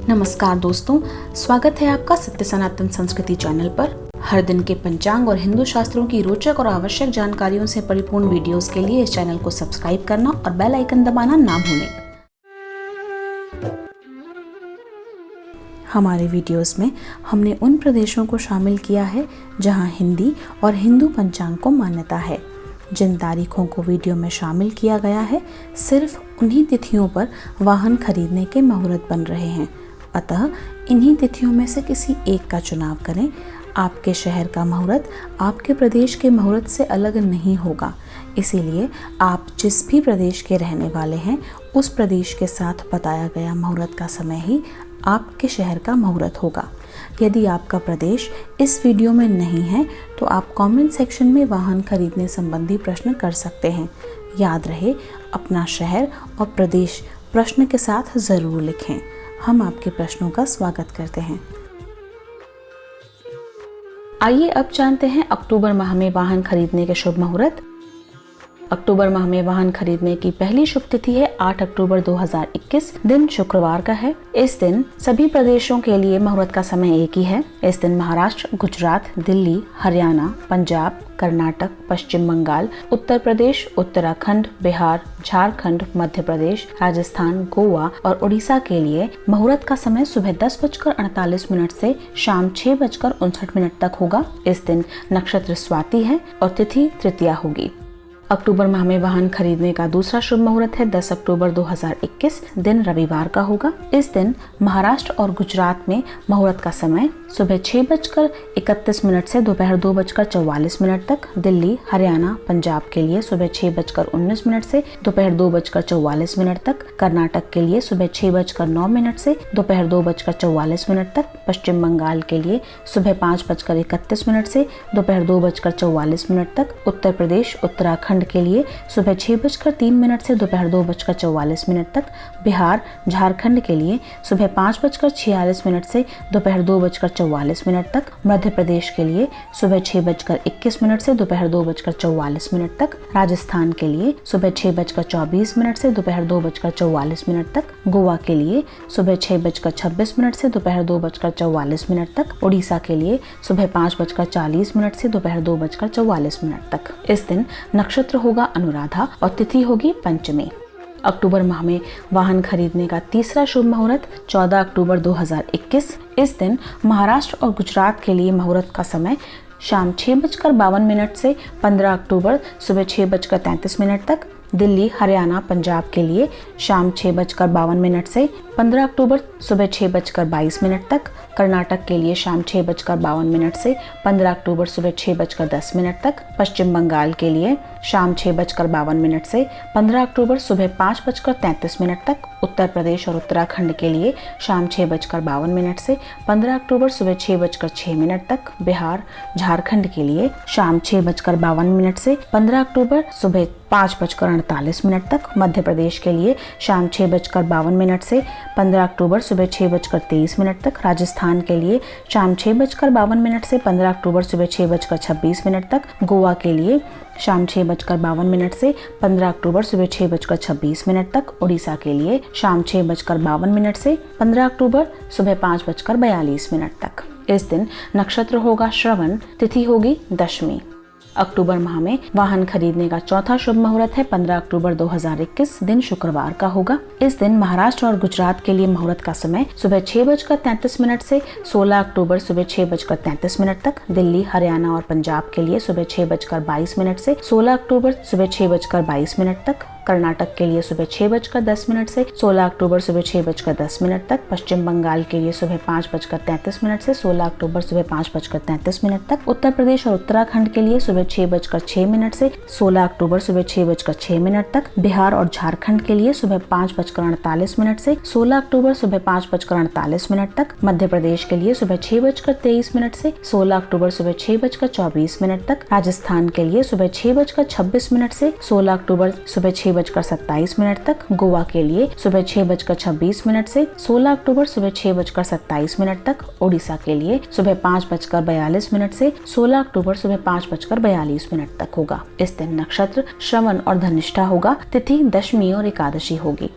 नमस्कार दोस्तों, स्वागत है आपका सत्य सनातन संस्कृति चैनल पर। हर दिन के पंचांग और हिंदू शास्त्रों की रोचक और आवश्यक जानकारियों से परिपूर्ण वीडियोस के लिए इस चैनल को सब्सक्राइब करना और बेल आइकन दबाना ना भूलें। हमारे वीडियोस में हमने उन प्रदेशों को शामिल किया है जहां हिंदी और हिंदू पंचांग को मान्यता है। जिन तारीखों को वीडियो में शामिल किया गया है, सिर्फ उन्हीं तिथियों पर वाहन खरीदने के मुहूर्त बन रहे हैं। अतः इन्हीं तिथियों में से किसी एक का चुनाव करें। आपके शहर का मुहूर्त आपके प्रदेश के मुहूर्त से अलग नहीं होगा, इसीलिए आप जिस भी प्रदेश के रहने वाले हैं, उस प्रदेश के साथ बताया गया मुहूर्त का समय ही आपके शहर का मुहूर्त होगा। यदि आपका प्रदेश इस वीडियो में नहीं है तो आप कमेंट सेक्शन में वाहन खरीदने संबंधी प्रश्न कर सकते हैं। याद रहे, अपना शहर और प्रदेश प्रश्न के साथ ज़रूर लिखें। हम आपके प्रश्नों का स्वागत करते हैं। आइए अब जानते हैं अक्टूबर माह में वाहन खरीदने के शुभ मुहूर्त। अक्टूबर माह में वाहन खरीदने की पहली शुभ तिथि है 8 अक्टूबर 2021, दिन शुक्रवार का है। इस दिन सभी प्रदेशों के लिए मुहूर्त का समय एक ही है। इस दिन महाराष्ट्र, गुजरात, दिल्ली, हरियाणा, पंजाब, कर्नाटक, पश्चिम बंगाल, उत्तर प्रदेश, उत्तराखंड, बिहार, झारखंड, मध्य प्रदेश, राजस्थान, गोवा और उड़ीसा के लिए मुहूर्त का समय सुबह 10:48 से शाम 6:59 तक होगा। इस दिन नक्षत्र स्वाति है और तिथि तृतीया होगी। अक्टूबर माह में वाहन खरीदने का दूसरा शुभ मुहूर्त है 10 अक्टूबर 2021, दिन रविवार का होगा। इस दिन महाराष्ट्र और गुजरात में मुहूर्त का समय सुबह 6:31 से दोपहर 2:44 तक, दिल्ली, हरियाणा, पंजाब के लिए सुबह 6:19 से दोपहर 2:44 तक, कर्नाटक के लिए सुबह 6:09 से दोपहर 2:44 तक, पश्चिम बंगाल के लिए सुबह 5:31 से दोपहर 2:44 तक, उत्तर प्रदेश, उत्तराखंड के लिए सुबह 6:03 से दोपहर 2:44 तक, बिहार, झारखंड के लिए सुबह 5:46 से दोपहर 2:44 तक, मध्य प्रदेश के लिए सुबह 6:21 से दोपहर 2:44 तक, राजस्थान के लिए सुबह 6:24 से दोपहर 2:44 तक, गोवा के लिए सुबह 6:26 से दोपहर 2:44 तक, उड़ीसा के लिए सुबह 5:40 से दोपहर 2:44 तक। इस दिन नक्षत्र होगा अनुराधा और तिथि होगी पंचमी। अक्टूबर माह में वाहन खरीदने का तीसरा शुभ मुहूर्त 14 अक्टूबर 2021। इस दिन महाराष्ट्र और गुजरात के लिए मुहूर्त का समय शाम 6:52 से 15 अक्टूबर सुबह 6:33 तक, दिल्ली, हरियाणा, पंजाब के लिए शाम 6:52 से 15 अक्टूबर सुबह 6:22 तक, कर्नाटक के लिए शाम 6:52 से 15 अक्टूबर सुबह 6:10 तक, पश्चिम बंगाल के लिए शाम 6:52 से 15 अक्टूबर सुबह 5:33 तक, उत्तर प्रदेश और उत्तराखंड के लिए शाम 6:52 से 15 अक्टूबर सुबह 6:06 तक, बिहार, झारखंड के लिए शाम 6:52 से 15 अक्टूबर सुबह 5:48 तक, मध्य प्रदेश के लिए शाम 6:52 से 15 अक्टूबर सुबह 6:23 तक, राजस्थान के लिए शाम 6:52 से 15 अक्टूबर सुबह 6:26 तक, गोवा के लिए शाम 6:52 से 15 अक्टूबर सुबह 6:26 तक, उड़ीसा के लिए शाम 6:52 से 15 अक्टूबर सुबह 5:42 तक। इस दिन नक्षत्र होगा श्रवण, तिथि होगी दशमी। अक्टूबर माह में वाहन खरीदने का चौथा शुभ मुहूर्त है 15 अक्टूबर 2021, दिन शुक्रवार का होगा। इस दिन महाराष्ट्र और गुजरात के लिए मुहूर्त का समय सुबह 6:33 से 16 अक्टूबर सुबह 6:33 तक, दिल्ली, हरियाणा और पंजाब के लिए सुबह 6:22 से 16 अक्टूबर सुबह 6:22 तक, कर्नाटक के लिए सुबह 6:10 से 16 अक्टूबर सुबह 6:10 तक, पश्चिम बंगाल के लिए सुबह 5:33 से 16 अक्टूबर सुबह 5:33 तक, उत्तर प्रदेश और उत्तराखंड के लिए सुबह 6:06 से 16 अक्टूबर सुबह 6:06 तक, बिहार और झारखंड के लिए सुबह 5:48 से 16 अक्टूबर सुबह 5:48 तक, मध्य प्रदेश के लिए सुबह 6:23 से 16 अक्टूबर सुबह 6:24 तक, राजस्थान के लिए सुबह 6:26 से 16 अक्टूबर सुबह 6:27 तक, गोवा के लिए सुबह 6:26 से 16 अक्टूबर सुबह 6:27 तक, उड़ीसा के लिए सुबह 5:42 से 16 अक्टूबर सुबह 5:42 तक होगा। इस दिन नक्षत्र श्रवण और धनिष्ठा होगा, तिथि दशमी और एकादशी होगी।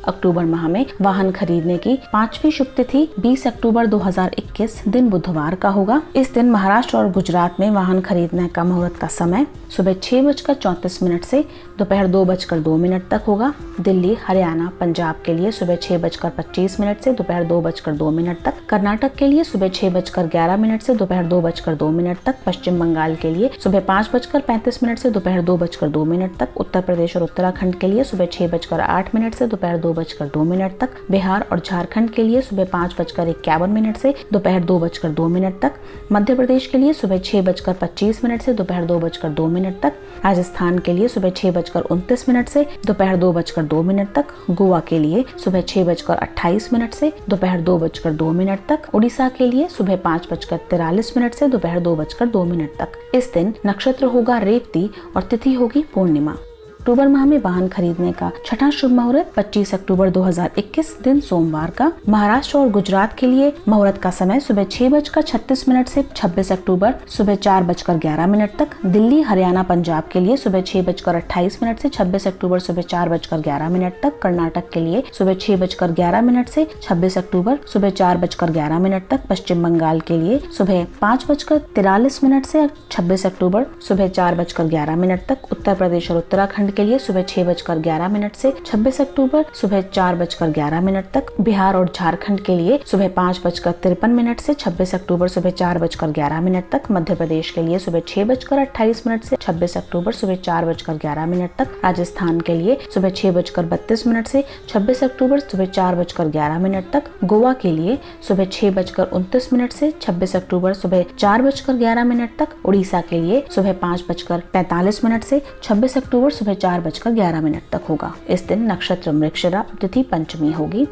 अक्टूबर माह में वाहन खरीदने की 5वीं शुभ तिथि 20 अक्टूबर 2021 दिन बुधवार का होगा। इस दिन महाराष्ट्र और गुजरात में वाहन खरीदने का मुहूर्त का समय सुबह 6:34 से दोपहर 2:02 तक होगा। दिल्ली, हरियाणा, पंजाब के लिए सुबह 6:25 से दोपहर 2:02 तक। कर्नाटक के लिए सुबह 6:11 से दोपहर 2:02 तक। पश्चिम बंगाल के लिए सुबह 5:35 से दोपहर 2:02 तक। उत्तर प्रदेश और उत्तराखंड के लिए सुबह 6:08 से दोपहर 2:02 तक। बिहार और झारखंड के लिए सुबह 5:51 से दोपहर 2:02 तक। मध्य प्रदेश के लिए सुबह 6:25 से दोपहर 2:02 तक। राजस्थान के लिए सुबह 6:29 से दोपहर 2:02 तक। गोवा के लिए सुबह 6:28 से दोपहर 2:02 तक। उड़ीसा के लिए सुबह 5:43 से दोपहर 2:02 तक। इस दिन नक्षत्र होगा रेवती और तिथि होगी पूर्णिमा। अक्टूबर माह में वाहन खरीदने का छठा शुभ मुहूर्त 25 अक्टूबर 2021 दिन सोमवार का। महाराष्ट्र और गुजरात के लिए मुहूर्त का समय सुबह 6:36 से 26 अक्टूबर सुबह 4:11 तक। दिल्ली, हरियाणा, पंजाब के लिए सुबह 6:28 से 26 अक्टूबर सुबह 4:11 तक। कर्नाटक के लिए सुबह 6:11 से 26 अक्टूबर सुबह 4:11 तक। पश्चिम बंगाल के लिए सुबह 5:43 से 26 अक्टूबर सुबह 4:11 तक। उत्तर प्रदेश और उत्तराखंड के लिए सुबह 6:11 से 26 अक्टूबर सुबह 4:11 तक। बिहार और झारखंड के लिए सुबह 5:53 से 26 अक्टूबर सुबह 4:11 तक। मध्य प्रदेश के लिए सुबह 6:28 से 26 अक्टूबर सुबह 4:11 तक। राजस्थान के लिए सुबह 6:32 से 26 अक्टूबर सुबह 4:11 तक। गोवा के लिए सुबह 6:29 से 26 अक्टूबर सुबह 4:11 तक। उड़ीसा के लिए सुबह 5:45 से 26 अक्टूबर सुबह 4:11 तक होगा। इस दिन नक्षत्र मृगशिरा, तिथि पंचमी होगी।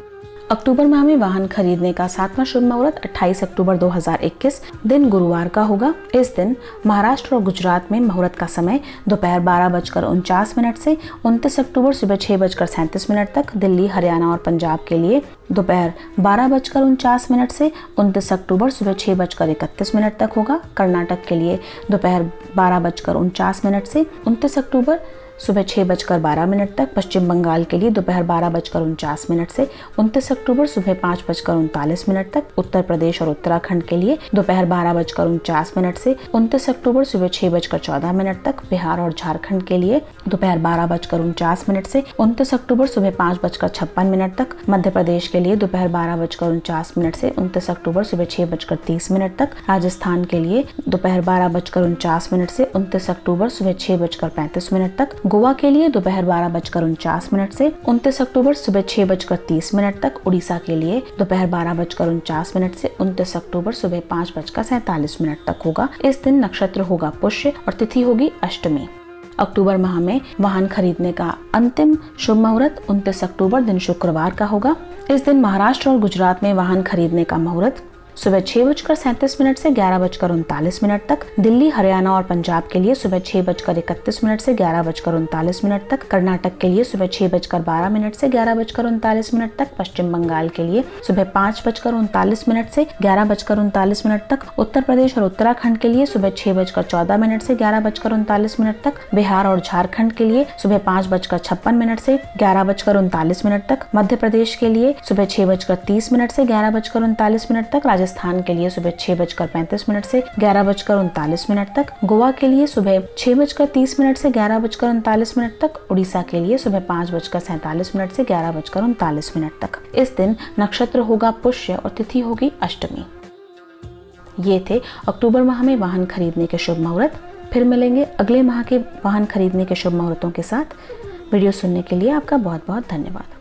अक्टूबर माह में वाहन खरीदने का 7वां शुभ मुहूर्त 28 अक्टूबर 2021 दिन गुरुवार का होगा। इस दिन महाराष्ट्र और गुजरात में मुहूर्त का समय दोपहर 12:49 से 29 अक्टूबर सुबह 6:37 तक। दिल्ली, हरियाणा और पंजाब के लिए दोपहर 12:49 से 29 अक्टूबर सुबह 6:31 तक होगा। कर्नाटक के लिए दोपहर 12:49 से 29 अक्टूबर सुबह 6:12 तक। पश्चिम बंगाल के लिए दोपहर 12:49 से 29 अक्टूबर सुबह 5:39 तक। उत्तर प्रदेश और उत्तराखंड के लिए दोपहर 12:49 से 29 अक्टूबर सुबह 6:14 तक। बिहार और झारखंड के लिए दोपहर 12:49 से 29 अक्टूबर सुबह 5:56 तक। मध्य प्रदेश के लिए दोपहर 12:49 से 29 अक्टूबर सुबह 6:30 तक। राजस्थान के लिए दोपहर 12:49 से 29 अक्टूबर सुबह 6:35 तक। गोवा के लिए दोपहर 12:49 से 29 अक्टूबर सुबह 6:30 तक। उड़ीसा के लिए दोपहर 12:49 से 29 अक्टूबर सुबह 5:47 तक होगा। इस दिन नक्षत्र होगा पुष्य और तिथि होगी अष्टमी। अक्टूबर माह में वाहन खरीदने का अंतिम शुभ मुहूर्त 29 अक्टूबर दिन शुक्रवार का होगा। इस दिन महाराष्ट्र और गुजरात में वाहन खरीदने का मुहूर्त सुबह 6:37 से 11:39 तक। दिल्ली, हरियाणा और पंजाब के लिए सुबह 6:31 से 11:39 तक। कर्नाटक के लिए सुबह 6:12 से 11:39 तक। पश्चिम बंगाल के लिए सुबह 5:39 से 11:39 तक। उत्तर प्रदेश और उत्तराखंड के लिए सुबह 6:14 से 11:39 तक। बिहार और झारखंड के लिए सुबह 5:56 से 11:39 तक। मध्य प्रदेश के लिए सुबह 6:30 से 11:39 तक। राजस्थान के लिए सुबह 6:35 से 11:39 तक। गोवा के लिए सुबह 6:30 से 11:39 तक। उड़ीसा के लिए सुबह 5:47 से 11:39 तक। इस दिन नक्षत्र होगा पुष्य और तिथि होगी अष्टमी। ये थे अक्टूबर माह में वाहन खरीदने के शुभ मुहूर्त। फिर मिलेंगे अगले माह के वाहन खरीदने के शुभ मुहूर्तों के साथ। वीडियो सुनने के लिए आपका बहुत बहुत धन्यवाद।